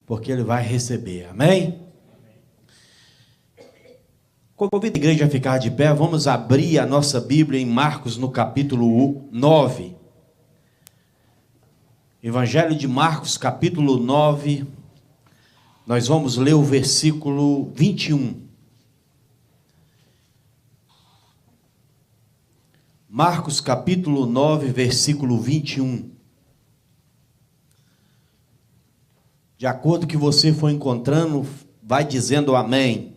porque ele vai receber, amém? Convido a igreja a ficar de pé, vamos abrir a nossa Bíblia em Marcos no capítulo 9. Evangelho de Marcos, capítulo 9, nós vamos ler o versículo 21. Marcos, capítulo 9, versículo 21. De acordo com o que você for encontrando, vai dizendo amém.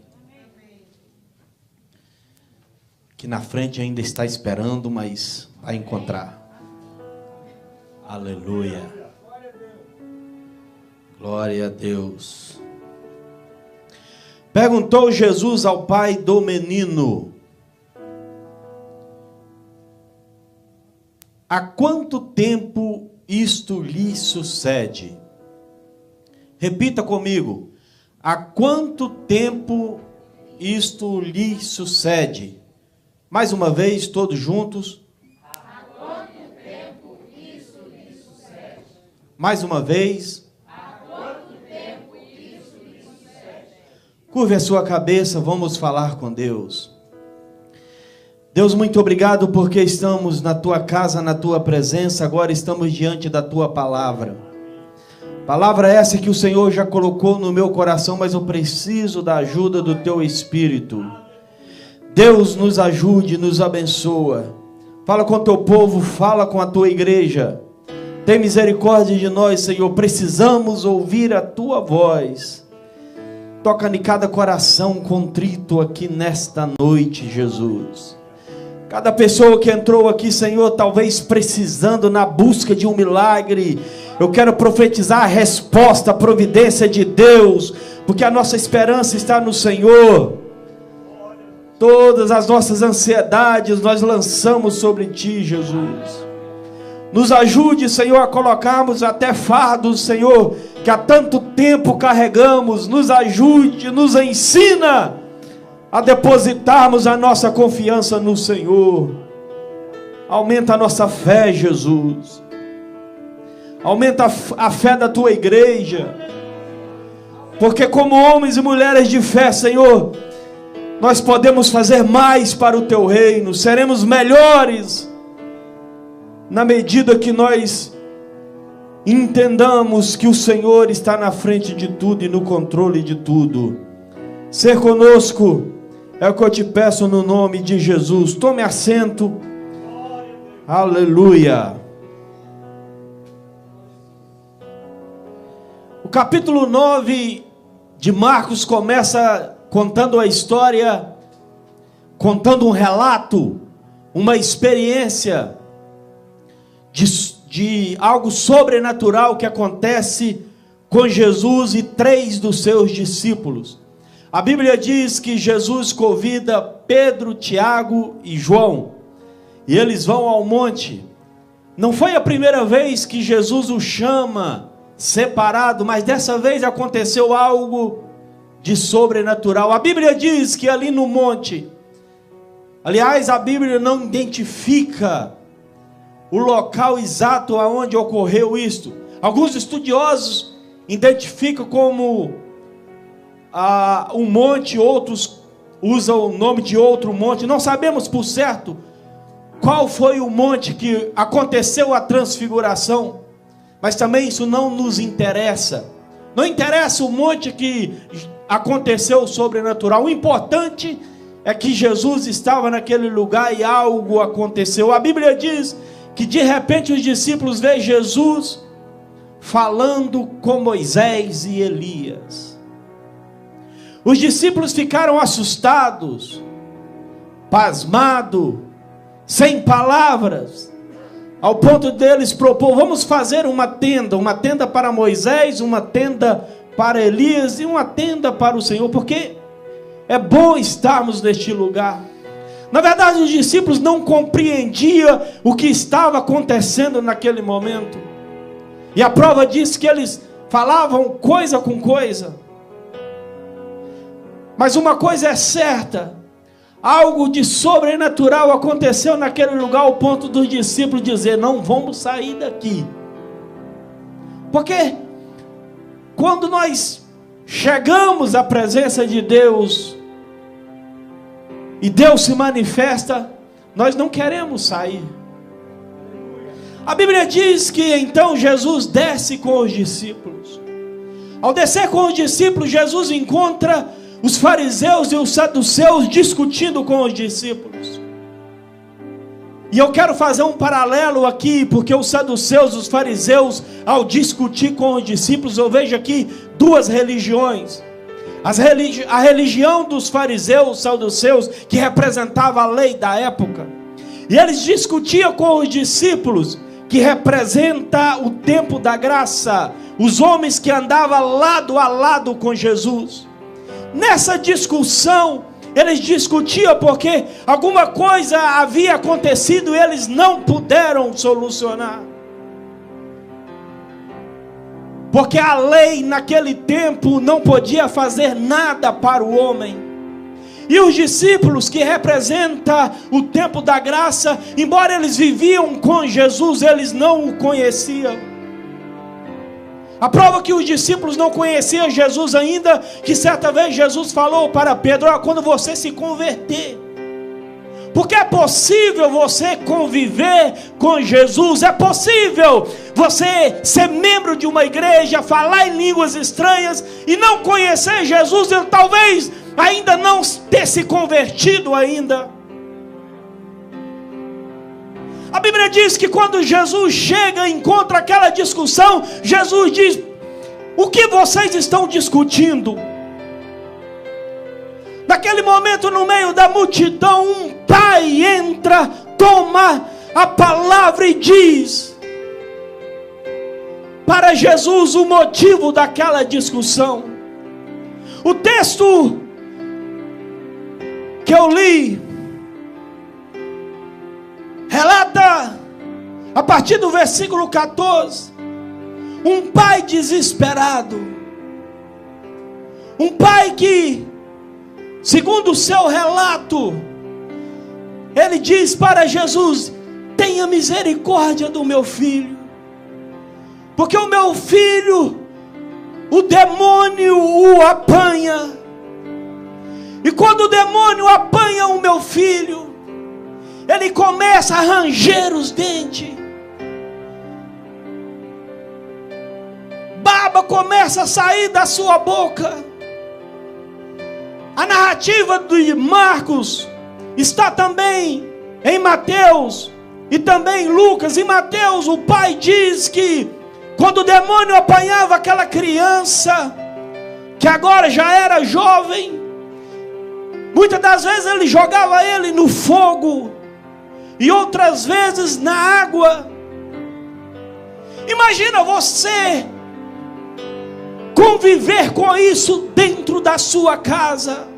Que na frente ainda está esperando, mas vai encontrar. Aleluia. Glória a Deus. Perguntou Jesus ao pai do menino: há quanto tempo isto lhe sucede? Repita comigo. Há quanto tempo isto lhe sucede? Mais uma vez, todos juntos. Há quanto tempo isso lhe sucede? Mais uma vez. Há quanto tempo isso lhe sucede? Curve a sua cabeça, vamos falar com Deus. Deus, muito obrigado porque estamos na tua casa, na tua presença, agora estamos diante da tua palavra. Palavra essa que o Senhor já colocou no meu coração, mas eu preciso da ajuda do teu Espírito. Deus, nos ajude, nos abençoa. Fala com o teu povo, fala com a tua igreja. Tem misericórdia de nós, Senhor. Precisamos ouvir a tua voz. Toca em cada coração contrito aqui nesta noite, Jesus. Cada pessoa que entrou aqui, Senhor, talvez precisando na busca de um milagre. Eu quero profetizar a resposta, a providência de Deus, porque a nossa esperança está no Senhor. Todas as nossas ansiedades nós lançamos sobre Ti, Jesus. Nos ajude, Senhor, a colocarmos até fardos, Senhor, que há tanto tempo carregamos. Nos ajude, nos ensina a depositarmos a nossa confiança no Senhor. Aumenta a nossa fé, Jesus. Aumenta a fé da Tua igreja. Porque como homens e mulheres de fé, Senhor, nós podemos fazer mais para o Teu reino. Seremos melhores na medida que nós entendamos que o Senhor está na frente de tudo e no controle de tudo. Ser conosco é o que eu te peço no nome de Jesus. Tome assento. Aleluia. O capítulo 9 de Marcos começa contando a história, contando um relato, uma experiência de algo sobrenatural que acontece com Jesus e 3 dos seus discípulos. A Bíblia diz que Jesus convida Pedro, Tiago e João, e eles vão ao monte. Não foi a primeira vez que Jesus os chama separado, mas dessa vez aconteceu algo de sobrenatural. A Bíblia diz que ali no monte, aliás, a Bíblia não identifica o local exato aonde ocorreu isto. Alguns estudiosos identificam como um monte, outros usam o nome de outro monte. Não sabemos por certo qual foi o monte que aconteceu a transfiguração, mas também isso não nos interessa. Não interessa o monte que aconteceu o sobrenatural. O importante é que Jesus estava naquele lugar e algo aconteceu. A Bíblia diz que de repente os discípulos veem Jesus falando com Moisés e Elias. Os discípulos ficaram assustados, pasmados, sem palavras, ao ponto deles propor: vamos fazer uma tenda para Moisés, uma tenda para Elias e uma tenda para o Senhor, porque é bom estarmos neste lugar. Na verdade, os discípulos não compreendiam o que estava acontecendo naquele momento, e a prova diz que eles falavam coisa com coisa. Mas uma coisa é certa: algo de sobrenatural aconteceu naquele lugar, ao ponto dos discípulos dizer: não vamos sair daqui. Porque quando nós chegamos à presença de Deus e Deus se manifesta, nós não queremos sair. A Bíblia diz que então Jesus desce com os discípulos. Ao descer com os discípulos, Jesus encontra os fariseus e os saduceus discutindo com os discípulos. E eu quero fazer um paralelo aqui, porque os saduceus e os fariseus, ao discutir com os discípulos, eu vejo aqui duas religiões. A religião dos fariseus, saduceus, que representava a lei da época. E eles discutiam com os discípulos, que representa o tempo da graça, os homens que andavam lado a lado com Jesus. Nessa discussão, eles discutiam porque alguma coisa havia acontecido e eles não puderam solucionar. Porque a lei naquele tempo não podia fazer nada para o homem. E os discípulos, que representam o tempo da graça, embora eles viviam com Jesus, eles não o conheciam. A prova que os discípulos não conheciam Jesus ainda, que certa vez Jesus falou para Pedro: quando você se converter, porque é possível você conviver com Jesus, é possível você ser membro de uma igreja, falar em línguas estranhas e não conhecer Jesus, e talvez ainda não ter se convertido ainda. A Bíblia diz que quando Jesus chega e encontra aquela discussão, Jesus diz: o que vocês estão discutindo? Naquele momento, no meio da multidão, um pai entra, toma a palavra e diz para Jesus o motivo daquela discussão. O texto que eu li relata, a partir do versículo 14, um pai desesperado, um pai que, segundo o seu relato, ele diz para Jesus: tenha misericórdia do meu filho, porque o meu filho, o demônio o apanha, e quando o demônio apanha o meu filho, ele começa a ranger os dentes, baba começa a sair da sua boca. A narrativa de Marcos está também em Mateus e também em Lucas. Em Mateus, o pai diz que quando o demônio apanhava aquela criança, que agora já era jovem, muitas das vezes ele jogava ele no fogo e outras vezes na água. Imagina você conviver com isso dentro da sua casa.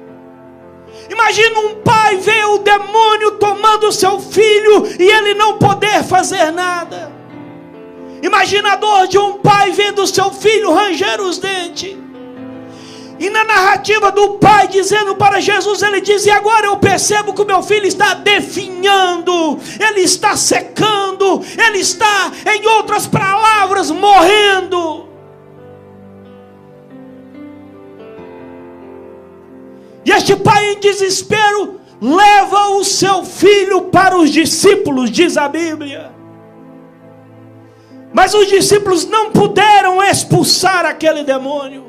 Imagina um pai ver o demônio tomando seu filho e ele não poder fazer nada. Imagina a dor de um pai vendo seu filho ranger os dentes. E na narrativa do pai dizendo para Jesus, ele diz: e agora eu percebo que o meu filho está definhando, ele está secando, ele está, em outras palavras, morrendo. E este pai, em desespero, leva o seu filho para os discípulos, diz a Bíblia. Mas os discípulos não puderam expulsar aquele demônio.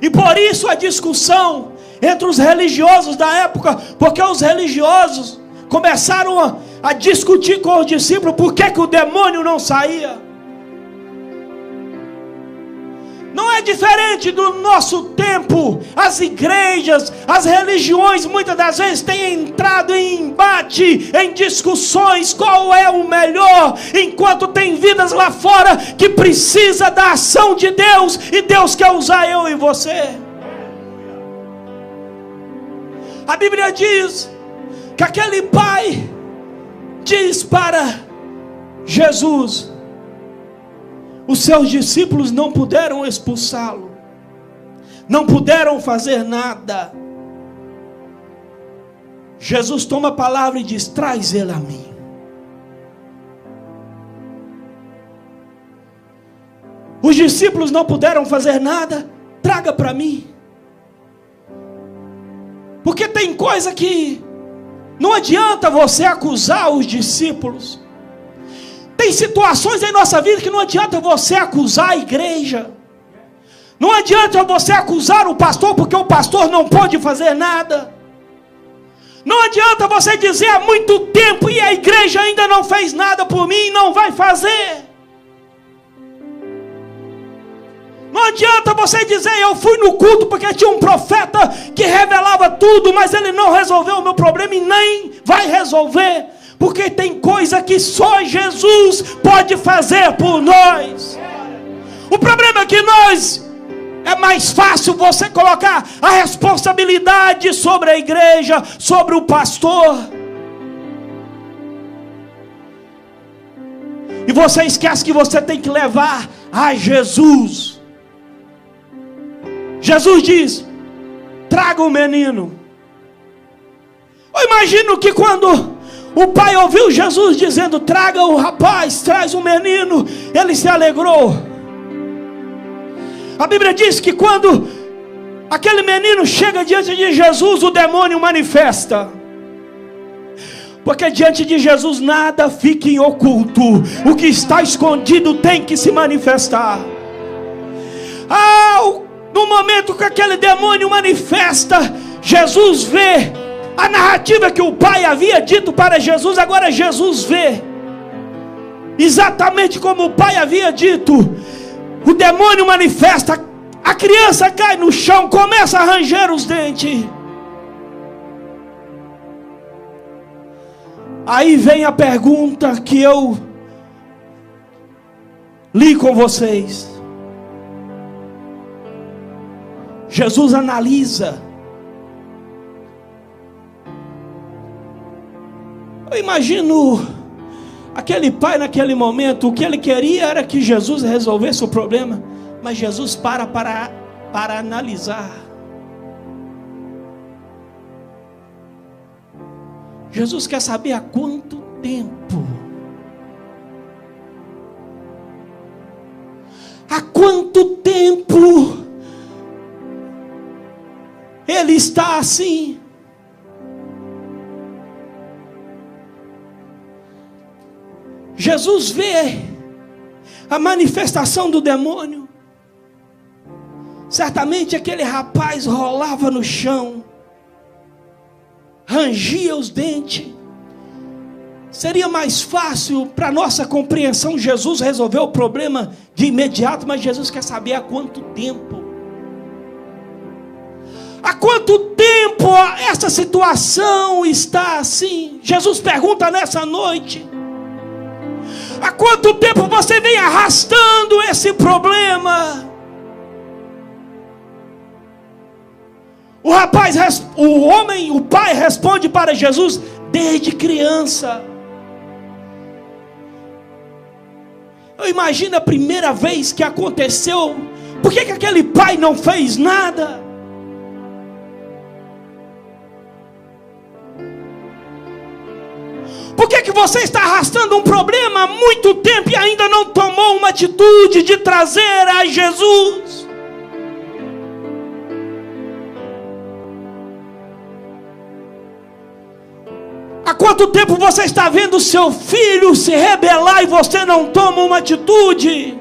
E por isso a discussão entre os religiosos da época, porque os religiosos começaram a discutir com os discípulos por que o demônio não saía. Não é diferente do nosso tempo. As igrejas, as religiões, muitas das vezes têm entrado em embate, em discussões, qual é o melhor, enquanto tem vidas lá fora que precisa da ação de Deus, e Deus quer usar eu e você. A Bíblia diz que aquele pai diz para Jesus: os seus discípulos não puderam expulsá-lo, não puderam fazer nada. Jesus toma a palavra e diz: traz ele a mim. Os discípulos não puderam fazer nada. Traga para mim. Porque tem coisa que não adianta você acusar os discípulos. Tem situações em nossa vida que não adianta você acusar a igreja. Não adianta você acusar o pastor, porque o pastor não pode fazer nada. Não adianta você dizer há muito tempo e a igreja ainda não fez nada por mim, não vai fazer. Não adianta você dizer eu fui no culto porque tinha um profeta que revelava tudo, mas ele não resolveu o meu problema e nem vai resolver. Porque tem coisa que só Jesus pode fazer por nós. O problema é que é mais fácil você colocar a responsabilidade sobre a igreja, sobre o pastor. E você esquece que você tem que levar a Jesus. Jesus diz: traga o menino. Eu imagino que quando o pai ouviu Jesus dizendo: traga o rapaz, traz o menino, ele se alegrou. A Bíblia diz que quando aquele menino chega diante de Jesus, o demônio manifesta. Porque diante de Jesus nada fica em oculto. O que está escondido tem que se manifestar. No momento que aquele demônio manifesta, Jesus vê a narrativa que o pai havia dito para Jesus. Agora Jesus vê exatamente como o pai havia dito. O demônio manifesta, a criança cai no chão, começa a ranger os dentes. Aí vem a pergunta que eu li com vocês. Jesus analisa. Eu imagino aquele pai naquele momento, o que ele queria era que Jesus resolvesse o problema, mas Jesus para analisar. Jesus quer saber há quanto tempo. Há quanto tempo ele está assim? Jesus vê a manifestação do demônio. Certamente aquele rapaz rolava no chão, rangia os dentes. Seria mais fácil para nossa compreensão Jesus resolver o problema de imediato, mas Jesus quer saber há quanto tempo. Há quanto tempo essa situação está assim? Jesus pergunta nessa noite. Há quanto tempo você vem arrastando esse problema? O pai responde para Jesus: desde criança. Eu imagino a primeira vez que aconteceu. Por que aquele pai não fez nada? Por que você está arrastando um problema há muito tempo e ainda não tomou uma atitude de trazer a Jesus? Há quanto tempo você está vendo seu filho se rebelar e você não toma uma atitude?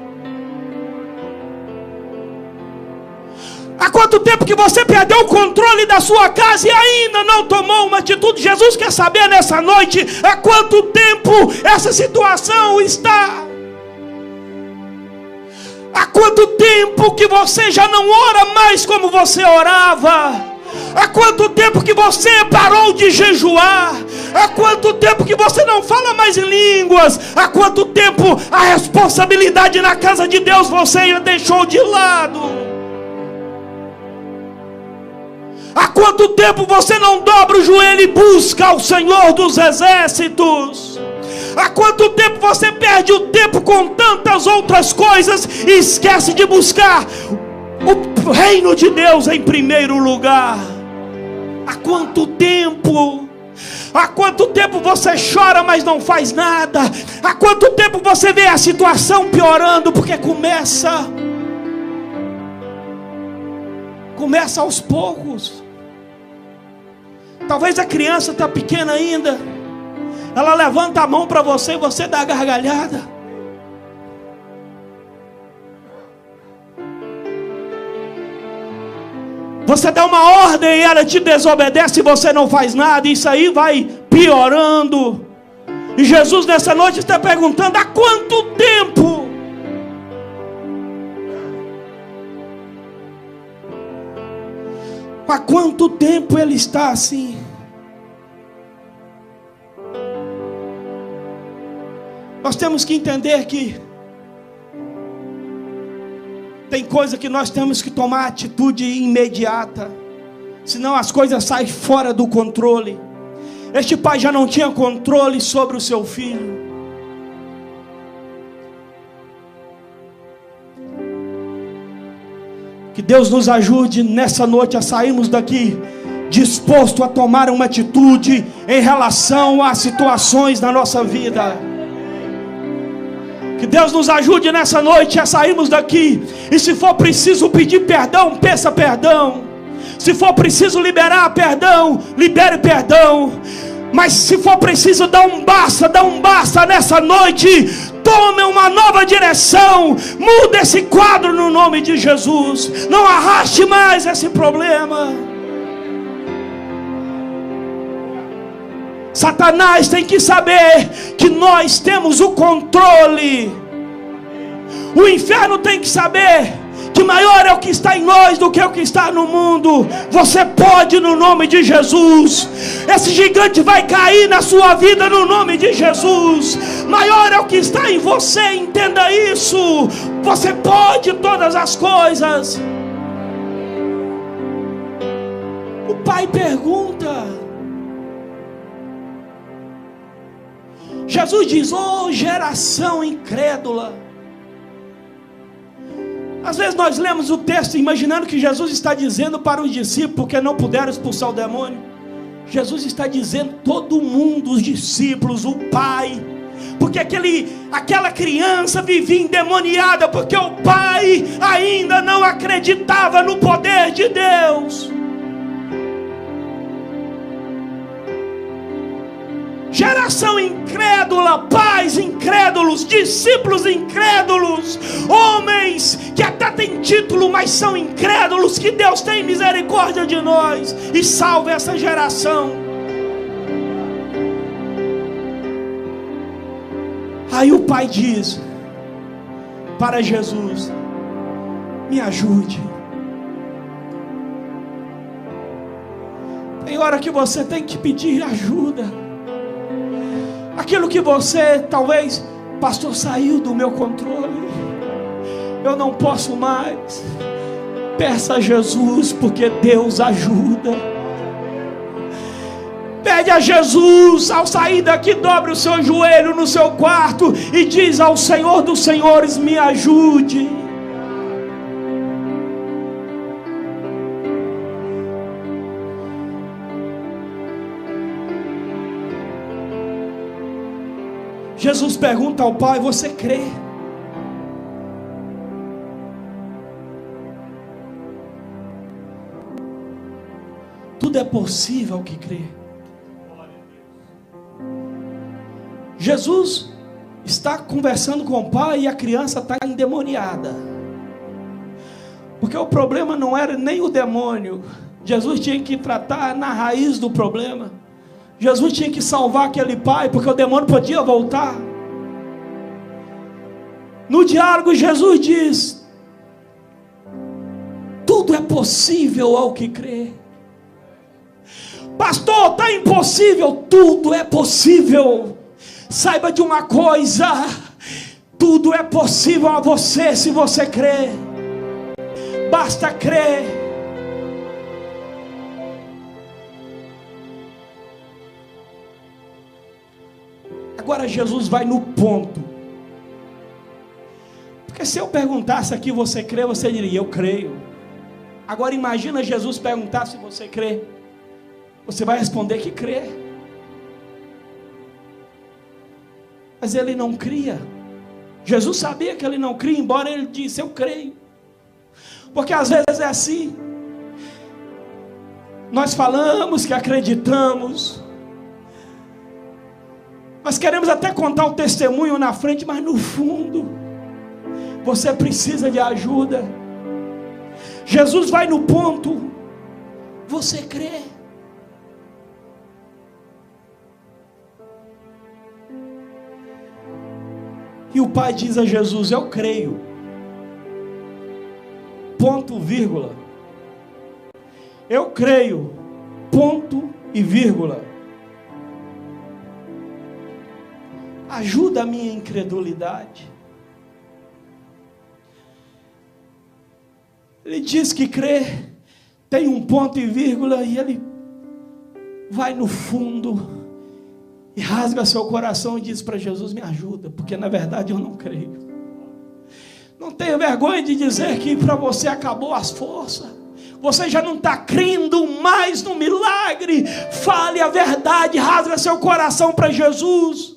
Há quanto tempo que você perdeu o controle da sua casa e ainda não tomou uma atitude? Jesus quer saber nessa noite há quanto tempo essa situação está. Há quanto tempo que você já não ora mais como você orava? Há quanto tempo que você parou de jejuar? Há quanto tempo que você não fala mais em línguas? Há quanto tempo a responsabilidade na casa de Deus você deixou de lado? Há quanto tempo você não dobra o joelho e busca o Senhor dos exércitos? Há quanto tempo você perde o tempo com tantas outras coisas e esquece de buscar o reino de Deus em primeiro lugar? Há quanto tempo? Há quanto tempo você chora, mas não faz nada? Há quanto tempo você vê a situação piorando? Porque começa aos poucos. Talvez a criança está pequena ainda. Ela levanta a mão para você e você dá a gargalhada. Você dá uma ordem e ela te desobedece e você não faz nada. Isso aí vai piorando. E Jesus nessa noite está perguntando: há quanto tempo? Há quanto tempo ele está assim? Nós temos que entender que tem coisa que nós temos que tomar atitude imediata, senão as coisas saem fora do controle. Este pai já não tinha controle sobre o seu filho. Que Deus nos ajude nessa noite a sairmos daqui disposto a tomar uma atitude em relação às situações da nossa vida. Que Deus nos ajude nessa noite a sairmos daqui e, se for preciso pedir perdão, peça perdão. Se for preciso liberar perdão, libere perdão. Mas se for preciso dar um basta nessa noite. Tome uma nova direção. Mude esse quadro no nome de Jesus. Não arraste mais esse problema. Satanás tem que saber que nós temos o controle. O inferno tem que saber que maior é o que está em nós do que o que está no mundo. Você pode no nome de Jesus. Esse gigante vai cair na sua vida no nome de Jesus. Maior é o que está em você, entenda isso. Você pode todas as coisas. O pai pergunta. Jesus diz: oh, geração incrédula. Às vezes nós lemos o texto imaginando que Jesus está dizendo para os discípulos, porque não puderam expulsar o demônio. Jesus está dizendo todo mundo, os discípulos, o pai. Porque aquela criança vivia endemoniada, porque o pai ainda não acreditava no poder de Deus. Geração incrédula, pais incrédulos, discípulos incrédulos, homens que até têm título, mas são incrédulos. Que Deus tenha misericórdia de nós e salve essa geração. Aí o pai diz para Jesus: me ajude. Tem hora que você tem que pedir ajuda. Aquilo que você, talvez, pastor, saiu do meu controle, eu não posso mais. Peça a Jesus, porque Deus ajuda. Pede a Jesus, ao sair daqui, dobre o seu joelho no seu quarto e diz ao Senhor dos Senhores: me ajude. Jesus pergunta ao pai: você crê? Tudo é possível ao que crê. Jesus está conversando com o pai e a criança está endemoniada. Porque o problema não era nem o demônio. Jesus tinha que tratar na raiz do problema. Jesus tinha que salvar aquele pai, porque o demônio podia voltar. No diálogo, Jesus diz: tudo é possível ao que crê. Pastor, está impossível. Tudo é possível. Saiba de uma coisa: tudo é possível a você se você crê. Basta crer. Agora Jesus vai no ponto. Porque se eu perguntasse aqui: você crê? Você diria: eu creio. Agora imagina Jesus perguntar se você crê. Você vai responder que crê. Mas ele não cria. Jesus sabia que ele não cria, embora ele disse: eu creio. Porque às vezes é assim. Nós falamos que acreditamos, nós queremos até contar o testemunho na frente, mas no fundo você precisa de ajuda. Jesus vai no ponto: você crê? E o pai diz a Jesus: eu creio. Ponto, vírgula. Eu creio. Ponto e vírgula. Ajuda a minha incredulidade. Ele diz que crê, tem um ponto e vírgula, e ele vai no fundo e rasga seu coração e diz para Jesus: me ajuda, porque na verdade eu não creio. Não tenha vergonha de dizer que para você acabou as forças, você já não está crendo mais no milagre. Fale a verdade, rasga seu coração para Jesus.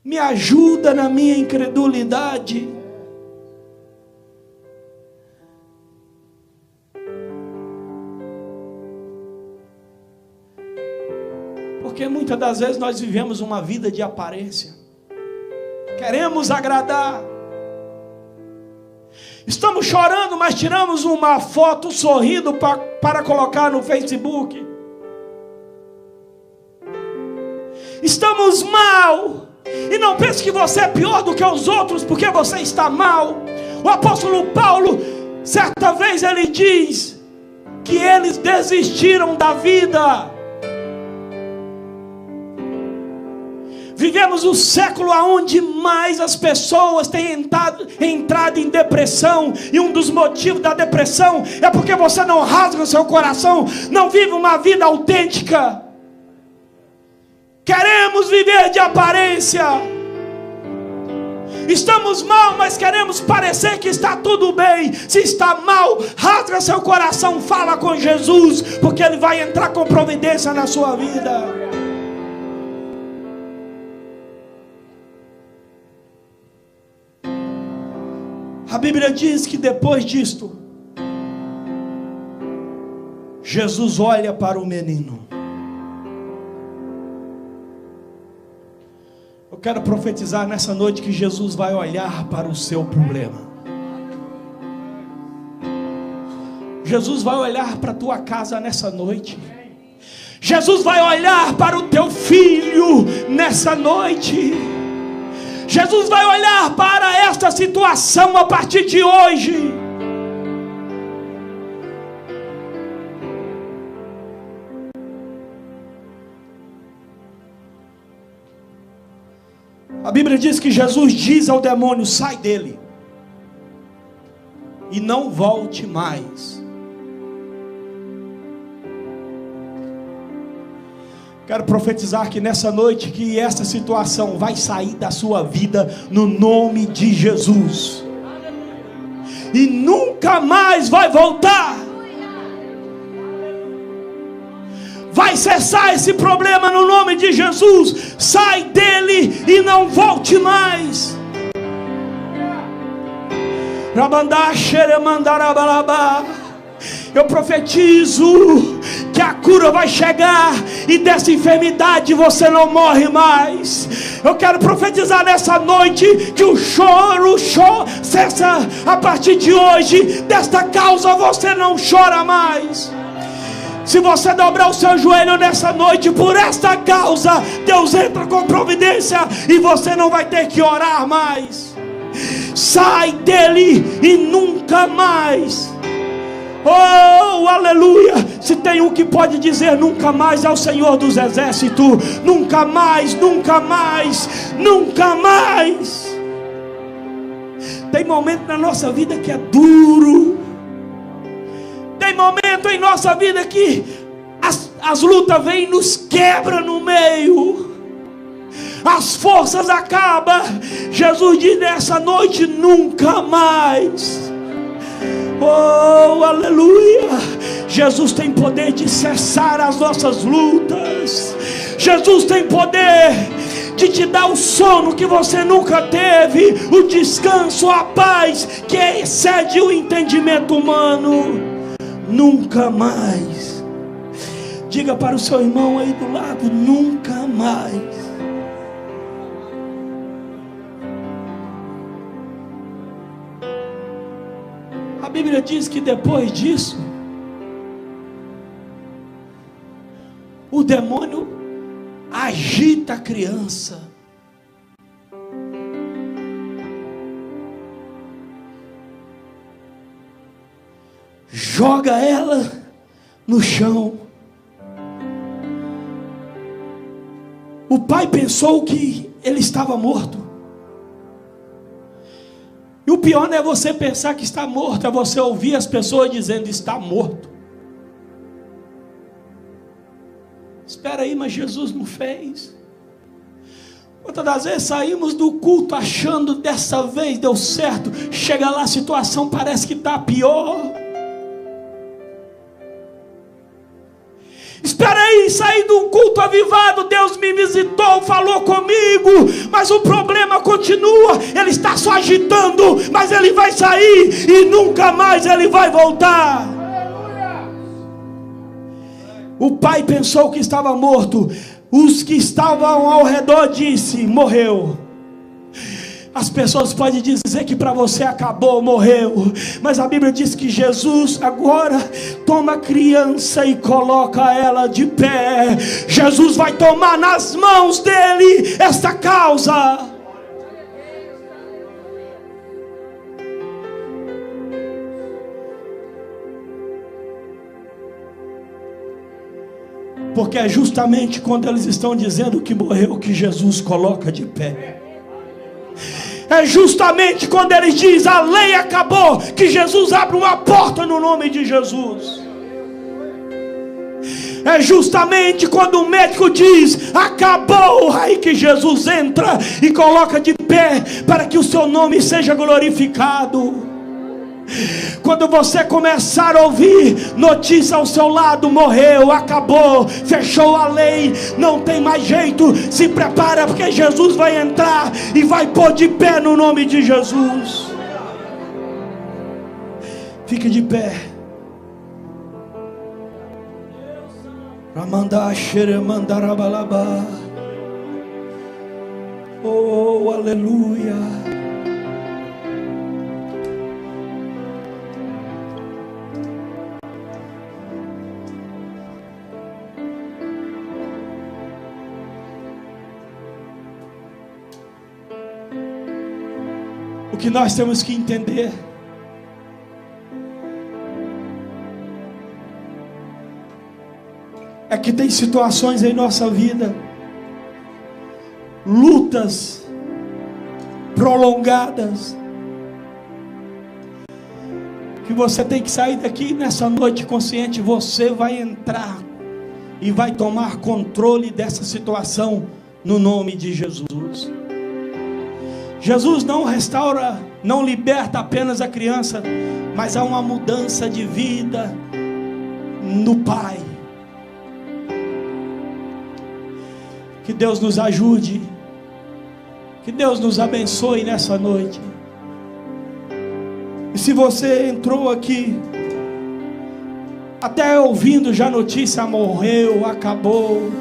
Me ajuda na minha incredulidade. Porque muitas das vezes nós vivemos uma vida de aparência. Queremos agradar. Estamos chorando, mas tiramos uma foto sorrindo para colocar no Facebook. Estamos mal. E não pense que você é pior do que os outros porque você está mal. O apóstolo Paulo, certa vez ele diz que eles desistiram da vida. Vivemos um século onde mais as pessoas têm entrado em depressão. E um dos motivos da depressão é porque você não rasga o seu coração, não vive uma vida autêntica. Queremos viver de aparência. Estamos mal, mas queremos parecer que está tudo bem. Se está mal, rasga seu coração, fala com Jesus, porque Ele vai entrar com providência na sua vida. A Bíblia diz que depois disto, Jesus olha para o menino. Eu quero profetizar nessa noite que Jesus vai olhar para o seu problema. Jesus vai olhar para a tua casa nessa noite. Jesus vai olhar para o teu filho nessa noite. Jesus vai olhar para esta situação a partir de hoje. A Bíblia diz que Jesus diz ao demônio: sai dele e não volte mais. Quero profetizar que nessa noite que essa situação vai sair da sua vida no nome de Jesus. E nunca mais vai voltar. Vai cessar esse problema no nome de Jesus. Sai dele e não volte mais. Eu profetizo que a cura vai chegar e dessa enfermidade você não morre mais. Eu quero profetizar nessa noite que o choro cessa a partir de hoje. Desta causa você não chora mais. Se você dobrar o seu joelho nessa noite por esta causa, Deus entra com providência e você não vai ter que orar mais. Sai dele e nunca mais. Oh, aleluia. Se tem um que pode dizer nunca mais, é o Senhor dos Exércitos. Nunca mais, nunca mais, nunca mais. Tem momento na nossa vida que é duro. Tem momento em nossa vida que as lutas vêm e nos quebram no meio. As forças acabam. Jesus diz nessa noite: nunca mais. Oh, aleluia. Jesus tem poder de cessar as nossas lutas. Jesus tem poder de te dar o sono que você nunca teve, o descanso, a paz que excede o entendimento humano. Nunca mais. Diga para o seu irmão aí do lado: nunca mais. A Bíblia diz que depois disso, o demônio agita a criança. Joga ela no chão. O pai pensou que ele estava morto. E o pior não é você pensar que está morto, é você ouvir as pessoas dizendo: está morto. Espera aí, mas Jesus não fez. Quantas das vezes saímos do culto achando dessa vez deu certo, chega lá a situação parece que está pior. Espera aí, saí de um culto avivado, Deus me visitou, falou comigo, mas o problema continua. Ele está só agitando, mas ele vai sair e nunca mais ele vai voltar. O pai pensou que estava morto. Os que estavam ao redor disse: morreu. As pessoas podem dizer que para você acabou, morreu, mas a Bíblia diz que Jesus agora toma a criança e coloca ela de pé. Jesus vai tomar nas mãos dele esta causa. Porque é justamente quando eles estão dizendo que morreu que Jesus coloca de pé. É justamente quando ele diz: a lei acabou, que Jesus abre uma porta no nome de Jesus. É justamente quando o médico diz: acabou, aí que Jesus entra e coloca de pé para que o seu nome seja glorificado. Quando você começar a ouvir notícia ao seu lado: morreu, acabou, fechou a lei, não tem mais jeito, se prepara, porque Jesus vai entrar e vai pôr de pé no nome de Jesus. Fique de pé. Oh, aleluia. O que nós temos que entender é que tem situações em nossa vida, lutas prolongadas, que você tem que sair daqui nessa noite consciente. Você vai entrar e vai tomar controle dessa situação no nome de Jesus. Jesus não restaura, não liberta apenas a criança, mas há uma mudança de vida no Pai. Que Deus nos ajude, que Deus nos abençoe nessa noite. E se você entrou aqui até ouvindo já a notícia: morreu, acabou,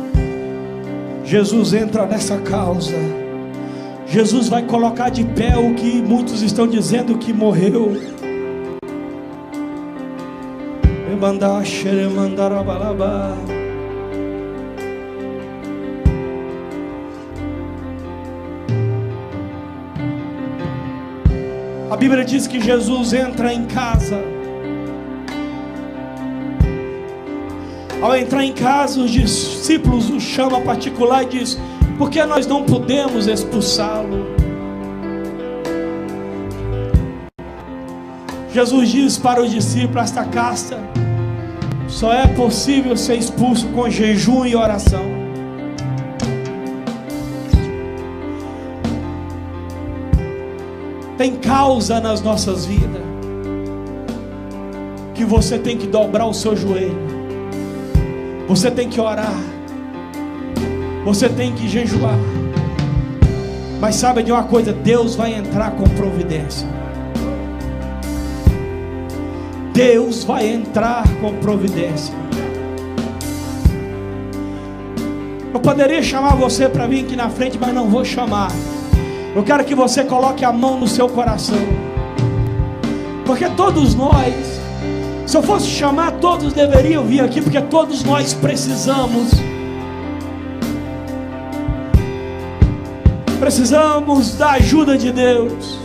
Jesus entra nessa causa. Jesus vai colocar de pé o que muitos estão dizendo que morreu. A Bíblia diz que Jesus entra em casa. Ao entrar em casa, os discípulos o chamam a particular e diz: por que nós não podemos expulsá-lo? Jesus diz para os discípulos: esta casta só é possível ser expulso com jejum e oração. Tem causa nas nossas vidas. que você tem que dobrar o seu joelho, você tem que orar, você tem que jejuar. Mas sabe de uma coisa? Deus vai entrar com providência. Deus vai entrar com providência. Eu poderia chamar você para vir aqui na frente, mas não vou chamar. Eu quero que você coloque a mão no seu coração, porque todos nós, se eu fosse chamar, todos deveriam vir aqui, porque todos nós precisamos da ajuda de Deus.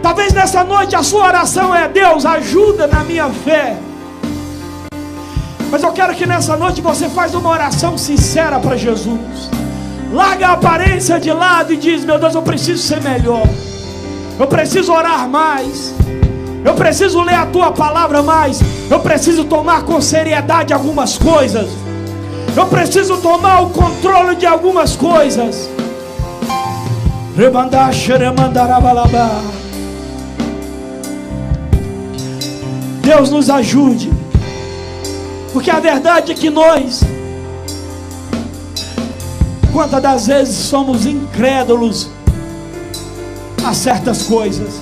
Talvez nessa noite a sua oração é: Deus, ajuda na minha fé. Mas eu quero que nessa noite você faça uma oração sincera para Jesus. Larga a aparência de lado e diz: meu Deus, eu preciso ser melhor, eu preciso orar mais, eu preciso ler a tua palavra mais, eu preciso tomar com seriedade algumas coisas, eu preciso tomar o controle de algumas coisas. Deus nos ajude, porque a verdade é que nós, quantas das vezes somos incrédulos a certas coisas.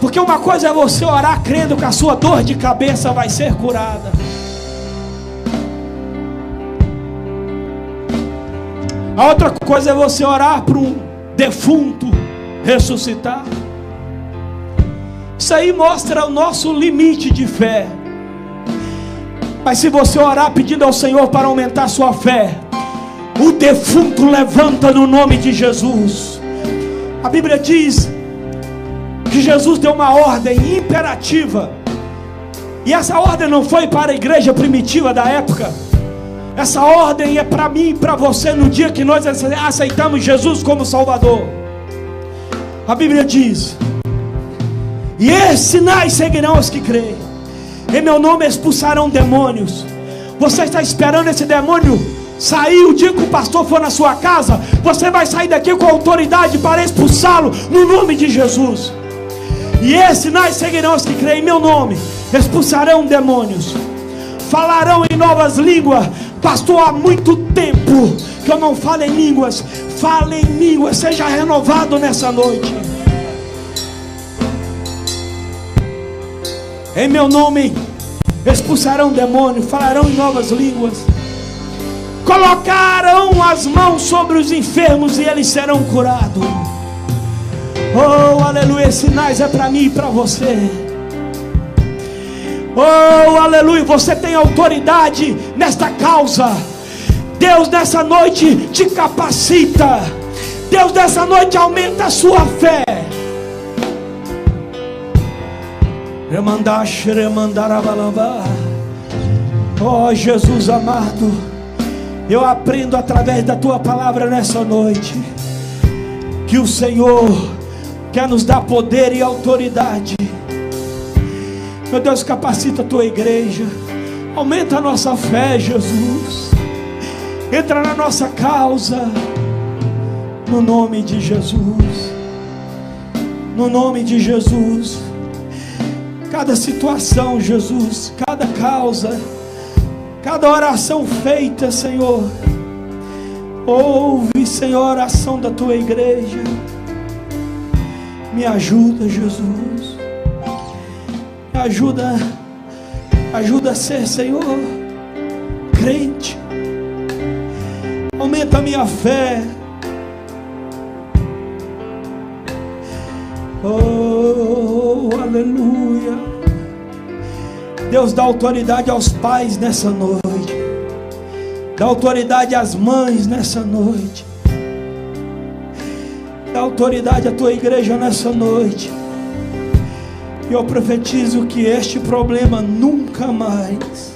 Porque uma coisa é você orar crendo que a sua dor de cabeça vai ser curada, a outra coisa é você orar para um defunto ressuscitar. Isso aí mostra o nosso limite de fé. Mas se você orar pedindo ao Senhor para aumentar sua fé, o defunto levanta no nome de Jesus. A Bíblia diz que Jesus deu uma ordem imperativa, e essa ordem não foi para a igreja primitiva da época. Essa ordem é para mim e para você no dia que nós aceitamos Jesus como Salvador. A Bíblia diz: e esses sinais seguirão os que creem, em meu nome expulsarão demônios. Você está esperando esse demônio sair o dia que o pastor for na sua casa? Você vai sair daqui com autoridade para expulsá-lo no nome de Jesus. E esses sinais seguirão os que creem, em meu nome expulsarão demônios, falarão em novas línguas. Pastor, há muito tempo que eu não falo em línguas. Fale em línguas, seja renovado nessa noite. Em meu nome expulsarão demônios, falarão em novas línguas, colocarão as mãos sobre os enfermos e eles serão curados. Oh, aleluia, sinais é para mim e para você. Oh, aleluia, você tem autoridade nesta causa. Deus nessa noite te capacita. Deus nessa noite aumenta a sua fé. Oh, Jesus amado, eu aprendo através da tua palavra nessa noite que o Senhor quer nos dar poder e autoridade. Meu Deus, capacita a tua igreja, aumenta a nossa fé, Jesus. Entra na nossa causa, no nome de Jesus. No nome de Jesus. Cada situação, Jesus, cada causa, cada oração feita, Senhor, ouve, Senhor, a oração da tua igreja. Me ajuda, Jesus. Me ajuda a ser, Senhor, crente. Aumenta a minha fé. Oh, aleluia. Deus, dá autoridade aos pais nessa noite. Dá autoridade às mães nessa noite. Dá autoridade à tua igreja nessa noite. E eu profetizo que este problema nunca mais